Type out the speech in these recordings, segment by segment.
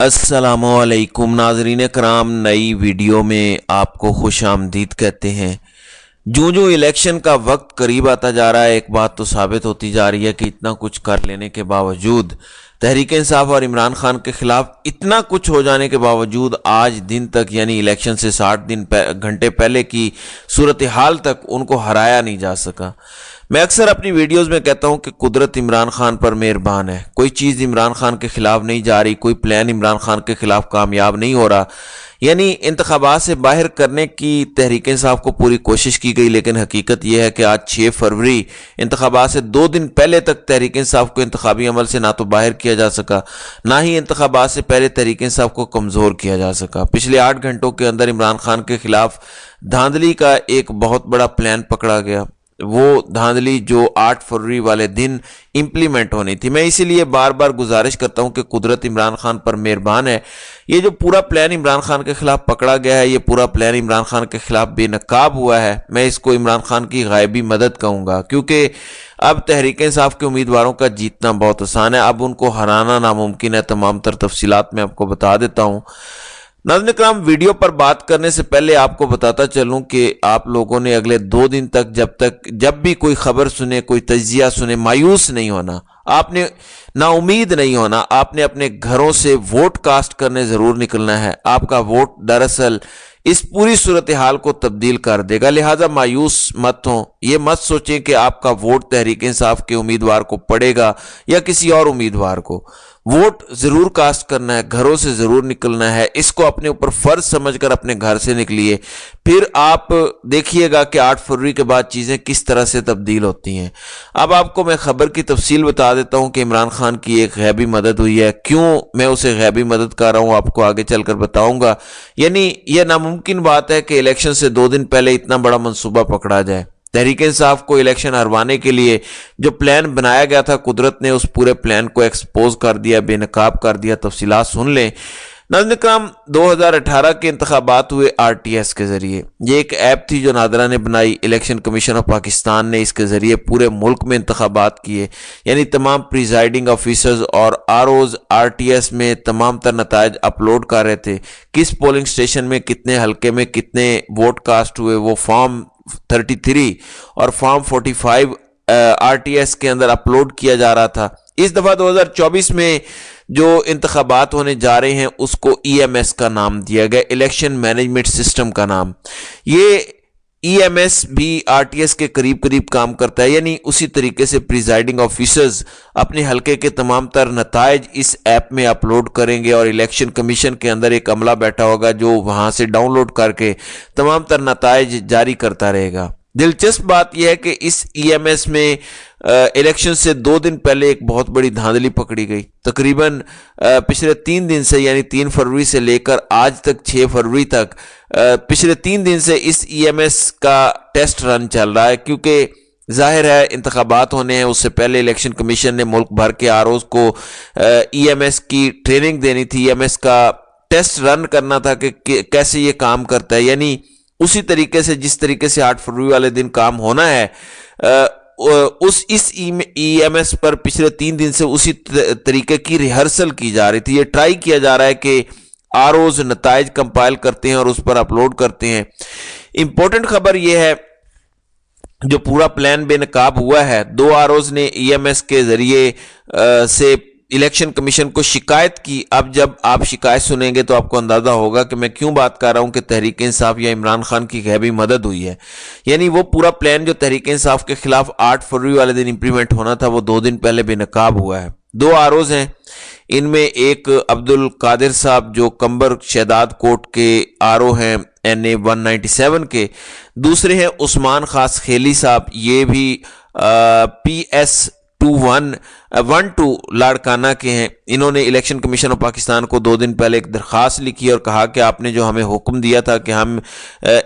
السلام علیکم ناظرین کرام، نئی ویڈیو میں آپ کو خوش آمدید کہتے ہیں۔ جو الیکشن کا وقت قریب آتا جا رہا ہے، ایک بات تو ثابت ہوتی جا رہی ہے کہ اتنا کچھ کر لینے کے باوجود، تحریک انصاف اور عمران خان کے خلاف اتنا کچھ ہو جانے کے باوجود آج دن تک، یعنی الیکشن سے 60 گھنٹے پہلے کی صورتحال تک ان کو ہرایا نہیں جا سکا۔ میں اکثر اپنی ویڈیوز میں کہتا ہوں کہ قدرت عمران خان پر مہربان ہے، کوئی چیز عمران خان کے خلاف نہیں جا رہی، کوئی پلان عمران خان کے خلاف کامیاب نہیں ہو رہا۔ یعنی انتخابات سے باہر کرنے کی تحریک انصاف کو پوری کوشش کی گئی، لیکن حقیقت یہ ہے کہ آج 6 فروری انتخابات سے 2 دن پہلے تک تحریک انصاف کو انتخابی عمل سے نہ تو باہر کیا جا سکا، نہ ہی انتخابات سے پہلے تحریک انصاف کو کمزور کیا جا سکا۔ پچھلے 8 گھنٹوں کے اندر عمران خان کے خلاف دھاندلی کا ایک بہت بڑا پلان پکڑا گیا، وہ دھاندلی جو 8 فروری والے دن امپلیمنٹ ہونی تھی۔ میں اسی لیے بار بار گزارش کرتا ہوں کہ قدرت عمران خان پر مہربان ہے۔ یہ جو پورا پلان عمران خان کے خلاف پکڑا گیا ہے، یہ پورا پلان عمران خان کے خلاف بے نقاب ہوا ہے، میں اس کو عمران خان کی غائبی مدد کہوں گا، کیونکہ اب تحریک انصاف کے امیدواروں کا جیتنا بہت آسان ہے، اب ان کو ہرانا ناممکن ہے۔ تمام تر تفصیلات میں آپ کو بتا دیتا ہوں۔ ناظرین کرام، ویڈیو پر بات کرنے سے پہلے آپ کو بتاتا چلوں کہ آپ لوگوں نے اگلے 2 دن تک جب بھی کوئی خبر سنے، کوئی تجزیہ سنے، مایوس نہیں ہونا، آپ نے نا امید نہیں ہونا، آپ نے اپنے گھروں سے ووٹ کاسٹ کرنے ضرور نکلنا ہے۔ آپ کا ووٹ دراصل اس پوری صورتحال کو تبدیل کر دے گا، لہٰذا مایوس مت ہوں۔ یہ مت سوچیں کہ آپ کا ووٹ تحریک انصاف کے امیدوار کو پڑے گا یا کسی اور امیدوار کو۔ ووٹ ضرور کاسٹ کرنا ہے، گھروں سے ضرور نکلنا ہے، اس کو اپنے اوپر فرض سمجھ کر اپنے گھر سے نکلیے، پھر آپ دیکھیے گا کہ 8 فروری کے بعد چیزیں کس طرح سے تبدیل ہوتی ہیں۔ اب آپ کو میں خبر کی تفصیل بتا دیتا ہوں کہ عمران خان کی ایک غیبی مدد ہوئی ہے۔ کیوں میں اسے غیبی مدد کر رہا ہوں آپ کو آگے چل کر بتاؤں گا۔ یعنی یہ ناممکن بات ہے کہ الیکشن سے 2 دن پہلے اتنا بڑا منصوبہ پکڑا جائے۔ تحریک انصاف کو الیکشن ہروانے کے لیے جو پلان بنایا گیا تھا، قدرت نے اس پورے پلان کو ایکسپوز کر دیا، بے نقاب کر دیا۔ تفصیلات سن لیں۔ ناظرین کرام، 2018 کے انتخابات ہوئے RTS کے ذریعے۔ یہ ایک ایپ تھی جو نادرا نے بنائی، الیکشن کمیشن آف پاکستان نے اس کے ذریعے پورے ملک میں انتخابات کیے، یعنی تمام پریزائڈنگ آفیسرز اور ROs RTS میں تمام تر نتائج اپلوڈ کر رہے تھے، کس پولنگ سٹیشن میں کتنے حلقے میں کتنے ووٹ کاسٹ ہوئے، وہ فارم 33 اور فارم 45 RTS کے اندر اپلوڈ کیا جا رہا تھا۔ اس دفعہ 2024 میں جو انتخابات ہونے جا رہے ہیں اس کو EMS کا نام دیا گیا، الیکشن مینجمنٹ سسٹم کا نام۔ یہ EMS بھی RTS کے قریب کام کرتا ہے، یعنی اسی طریقے سے پریزائڈنگ آفیسرز اپنے حلقے کے تمام تر نتائج اس ایپ میں اپلوڈ کریں گے، اور الیکشن کمیشن کے اندر ایک عملہ بیٹھا ہوگا جو وہاں سے ڈاؤن لوڈ کر کے تمام تر نتائج جاری کرتا رہے گا۔ دلچسپ بات یہ ہے کہ اس EMS میں الیکشن سے 2 دن پہلے ایک بہت بڑی دھاندلی پکڑی گئی۔ تقریباً پچھلے 3 دن سے، یعنی 3 فروری سے لے کر آج تک 6 فروری تک، پچھلے 3 دن سے اس EMS کا ٹیسٹ رن چل رہا ہے، کیونکہ ظاہر ہے انتخابات ہونے ہیں، اس سے پہلے الیکشن کمیشن نے ملک بھر کے ROs کو EMS کی ٹریننگ دینی تھی، EMS کا ٹیسٹ رن کرنا تھا کہ کیسے یہ کام کرتا ہے، یعنی اسی طریقے سے جس طریقے سے 8 فروری والے دن کام ہونا ہے، اس EMS پر پچھلے 3 دن سے اسی طریقے کی ریہرسل کی جا رہی تھی۔ یہ ٹرائی کیا جا رہا ہے کہ ROs نتائج کمپائل کرتے ہیں اور اس پر اپلوڈ کرتے ہیں۔ امپورٹنٹ خبر یہ ہے، جو پورا پلان بے نقاب ہوا ہے، 2 ROs نے EMS کے ذریعے سے الیکشن کمیشن کو شکایت کی۔ اب جب آپ شکایت سنیں گے تو آپ کو اندازہ ہوگا کہ میں کیوں بات کر رہا ہوں کہ تحریک انصاف یا عمران خان کی غیبی مدد ہوئی ہے۔ یعنی وہ پورا پلان جو تحریک انصاف کے خلاف 8 فروری والے دن امپلیمنٹ ہونا تھا، وہ 2 دن پہلے بے نقاب ہوا ہے۔ 2 ROs ہیں، ان میں ایک عبدالقادر صاحب جو کمبر شہداد کوٹ کے RO ہیں NA 197 کے، دوسرے ہیں عثمان خاص خیلی صاحب، یہ بھی PS 2112 لاڑکانہ کے ہیں۔ انہوں نے الیکشن کمیشن آف پاکستان کو 2 دن پہلے ایک درخواست لکھی اور کہا کہ آپ نے جو ہمیں حکم دیا تھا کہ ہم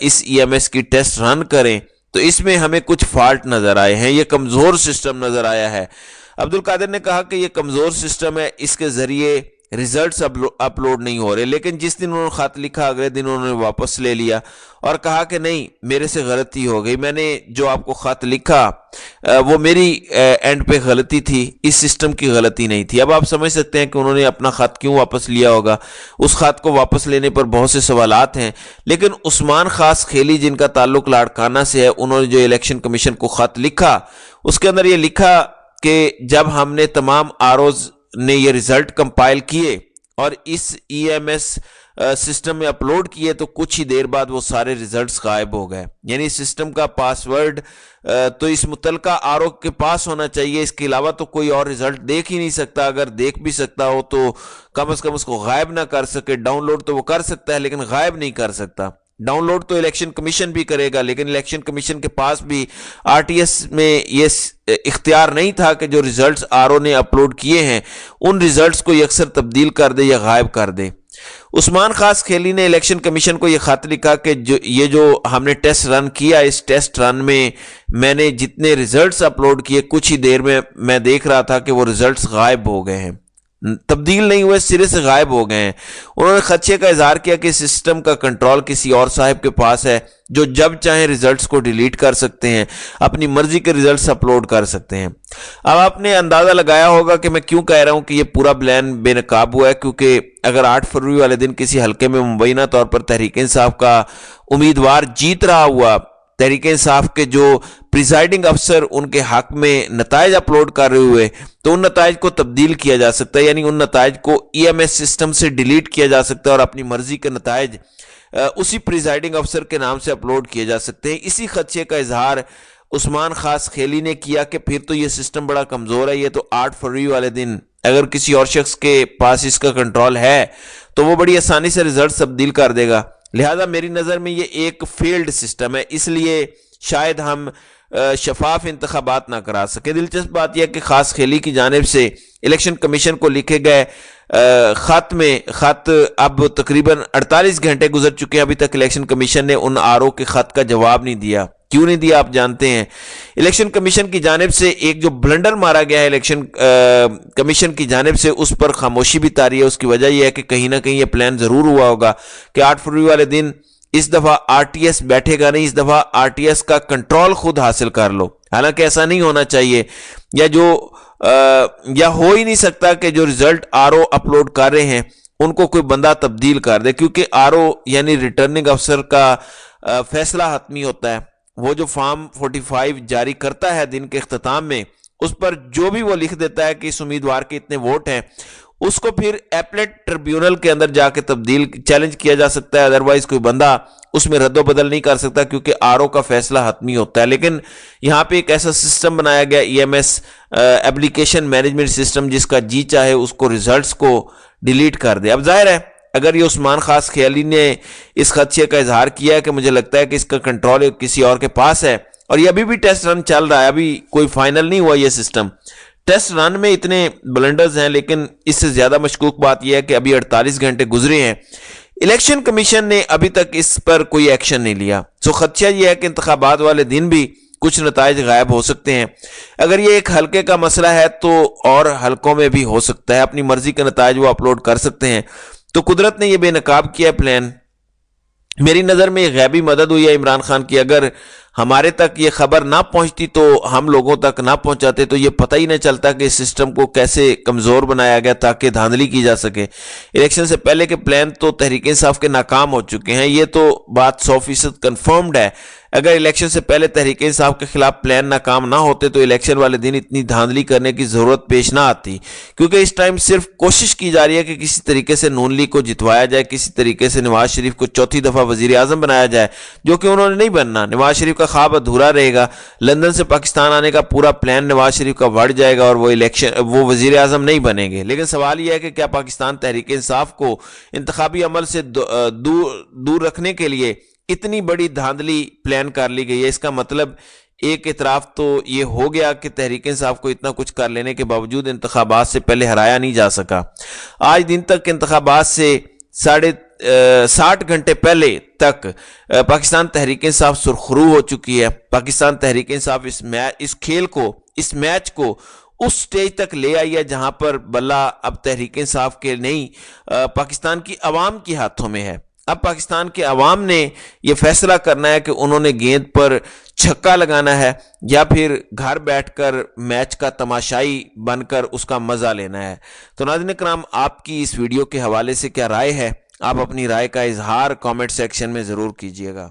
اس EMS کی ٹیسٹ رن کریں، تو اس میں ہمیں کچھ فالٹ نظر آئے ہیں، یہ کمزور سسٹم نظر آیا ہے۔ عبدالقادر نے کہا کہ یہ کمزور سسٹم ہے، اس کے ذریعے रिजल्ट्स अपलोड नहीं हो रहे। लेकिन जिस दिन उन्होंने खत लिखा अगले दिन उन्होंने वापस ले लिया और कहा कि नहीं मेरे से गलती हो गई, मैंने जो आपको खत लिखा वो मेरी एंड पे गलती थी, इस सिस्टम की गलती नहीं थी। अब आप समझ सकते हैं कि उन्होंने अपना खत क्यों वापस लिया होगा। उस खत को वापस लेने पर बहुत से सवालात हैं। लेकिन उस्मान खास खेली जिनका ताल्लुक लाड़काना से है, उन्होंने जो इलेक्शन कमीशन को खत लिखा उसके अंदर ये लिखा कि जब हमने तमाम आरओज ने ये रिजल्ट कंपाइल किए और इस ईएमएस सिस्टम में अपलोड किए तो कुछ ही देर बाद वो सारे रिजल्ट्स गायब हो गए। यानी सिस्टम का पासवर्ड तो इस मुतलका आरओ के पास होना चाहिए, इसके अलावा तो कोई और रिजल्ट देख ही नहीं सकता। अगर देख भी सकता हो तो कम से कम उसको गायब ना कर सके। डाउनलोड तो वो कर सकता है लेकिन गायब नहीं कर सकता। डाउनलोड तो इलेक्शन कमीशन भी करेगा, लेकिन इलेक्शन कमीशन के पास भी आरटीएस में ये इख्तियार नहीं था कि जो रिजल्ट्स आरओ ने अपलोड किए हैं उन रिजल्ट्स को अक्सर तब्दील कर दे या गायब कर दे। उस्मान खास खेली ने इलेक्शन कमीशन को यह खत लिखा कि जो हमने टेस्ट रन किया, इस टेस्ट रन में मैंने जितने रिजल्ट्स अपलोड किए कुछ ही देर में मैं देख रहा था कि वो रिजल्ट्स गायब हो गए हैं, तब्दील नहीं हुए, सिरे से गायब हो गए हैं। उन्होंने खदशे का इजहार किया कि सिस्टम का कंट्रोल किसी और साहब के पास है जो जब चाहे रिजल्ट्स को डिलीट कर सकते हैं, अपनी मर्जी के रिजल्ट्स अपलोड कर सकते हैं। अब आपने अंदाजा लगाया होगा कि मैं क्यों कह रहा हूं कि यह पूरा प्लान बेनकाब हुआ है, क्योंकि अगर 8 फरवरी वाले दिन किसी हल्के में मुबैना तौर पर तहरीक इंसाफ का उम्मीदवार जीत रहा हुआ, तहरीक इंसाफ के जो प्रिजाइडिंग अफसर उनके हक में नताइज अपलोड कर रहे हुए, तो उन नताइज को तब्दील किया जा सकता है, यानी उन नताइज को ईएमएस सिस्टम से डिलीट किया जा सकता है और अपनी मर्जी के नताइज उसी प्रिजाइडिंग अफसर के नाम से अपलोड किए जा सकते हैं। इसी खदशे का इजहार उस्मान खास खेली ने किया कि फिर तो ये सिस्टम बड़ा कमजोर है, ये तो 8 फरवरी वाले दिन अगर किसी और शख्स के पास इसका कंट्रोल है तो वो बड़ी आसानी से रिजल्ट तब्दील कर देगा। लिहाजा मेरी नज़र में ये एक फेल्ड सिस्टम है, इसलिए शायद हम शफाफ इंतखाबात ना करा सके। दिलचस्प बात यह कि खास खेली की जानिब से इलेक्शन कमीशन को लिखे गए खत अब तकरीबन 48 घंटे गुजर चुके हैं, अभी तक इलेक्शन कमीशन ने उन आरओ के खत का जवाब नहीं दिया। क्यों नहीं दिया आप जानते हैं। इलेक्शन कमीशन की जानिब से एक जो ब्लंडर मारा गया है इलेक्शन कमीशन की जानिब से, उस पर खामोशी भी तारी है। उसकी वजह यह है कि कहीं ना कहीं यह प्लान जरूर हुआ होगा कि 8 फरवरी वाले दिन इस दफा आरटीएस बैठेगा नहीं, इस दफा आरटीएस का कंट्रोल खुद हासिल कर लो। हालांकि ऐसा नहीं होना चाहिए, या हो ही नहीं सकता कि जो रिजल्ट आरओ अपलोड कर रहे हैं उनको कोई बंदा तब्दील कर दे, क्योंकि आरओ यानी रिटर्निंग अफसर का फैसला हतमी होता है। वो जो फॉर्म 45 जारी करता है दिन के इख्तिताम में, उस पर जो भी वो लिख देता है कि इस उम्मीदवार के इतने वोट हैं, उसको फिर एपलेट ट्रिब्यूनल के अंदर जाके तब्दील चैलेंज किया जा सकता है। अदरवाइज कोई बंदा उसमें रद्द बदल नहीं कर सकता, क्योंकि आरओ का फैसला हतमी होता है। लेकिन यहां पे एक ऐसा सिस्टम बनाया गया ईएमएस एप्लीकेशन मैनेजमेंट सिस्टम, जिसका जी चाहे उसको रिजल्ट्स को डिलीट कर दे। अब जाहिर है अगर ये उस्मान खास खेली ने इस खदशे का इजहार किया है कि मुझे लगता है कि इसका कंट्रोल किसी और के पास है, और ये अभी भी टेस्ट रन चल रहा है, अभी कोई फाइनल नहीं हुआ ये सिस्टम। टेस्ट रन में इतने ब्लंडर्स हैं, लेकिन इससे ज्यादा मशकूक बात यह है कि अभी 48 घंटे गुजरे हैं, इलेक्शन कमीशन ने अभी तक इस पर कोई एक्शन नहीं लिया। सो खदशा यह है कि इंतखाबात वाले दिन भी कुछ नताइज गायब हो सकते हैं। अगर ये एक हल्के का मसला है तो और हल्कों में भी हो सकता है, अपनी मर्जी के नताइज वो अपलोड कर सकते हैं। तो कुदरत ने यह बेनकाब किया प्लान। मेरी नज़र में गैबी मदद हुई है इमरान खान की। अगर हमारे तक ये खबर ना पहुंचती, तो हम लोगों तक ना पहुंचाते, तो ये पता ही नहीं चलता कि इस सिस्टम को कैसे कमज़ोर बनाया गया ताकि धांधली की जा सके। इलेक्शन से पहले के प्लान तो तहरीक इंसाफ के नाकाम हो चुके हैं, ये तो बात 100% कन्फर्म्ड है। अगर इलेक्शन से पहले तहरीक इंसाफ के खिलाफ प्लान नाकाम ना होते तो इलेक्शन वाले दिन इतनी धांधली करने की जरूरत पेश ना आती, क्योंकि इस टाइम सिर्फ कोशिश की जा रही है कि किसी तरीके से नून लीग को जितवाया जाए, किसी तरीके से नवाज शरीफ को चौथी दफा वजीर आजम बनाया जाए, जो कि उन्होंने नहीं बनना। नवाज शरीफ का ख्वाब अधूरा रहेगा। लंदन से पाकिस्तान आने का पूरा प्लान नवाज शरीफ का बढ़ जाएगा और वो वजीर आजम नहीं बनेंगे। लेकिन सवाल यह है कि क्या पाकिस्तान तहरीक इंसाफ को इंतखाबी अमल से दूर रखने के लिए इतनी बड़ी धांधली प्लान कर ली गई है? इसका मतलब एक इतराफ तो ये हो गया कि तहरीक इंसाफ को इतना कुछ कर लेने के बावजूद इंतखाबात से पहले हराया नहीं जा सका। आज दिन तक इंतखाबात से 60 घंटे पहले तक पाकिस्तान तहरीक इंसाफ सुरखरू हो चुकी है। पाकिस्तान तहरीक इंसाफ इस मैच को اس سٹیج تک لے آئی ہے جہاں پر بلہ اب تحریک انصاف کے نہیں پاکستان کی عوام کے ہاتھوں میں ہے۔ اب پاکستان کے عوام نے یہ فیصلہ کرنا ہے کہ انہوں نے گیند پر چھکا لگانا ہے یا پھر گھر بیٹھ کر میچ کا تماشائی بن کر اس کا مزہ لینا ہے۔ تو ناظرین کرام، آپ کی اس ویڈیو کے حوالے سے کیا رائے ہے؟ آپ اپنی رائے کا اظہار کامنٹ سیکشن میں ضرور کیجیے گا۔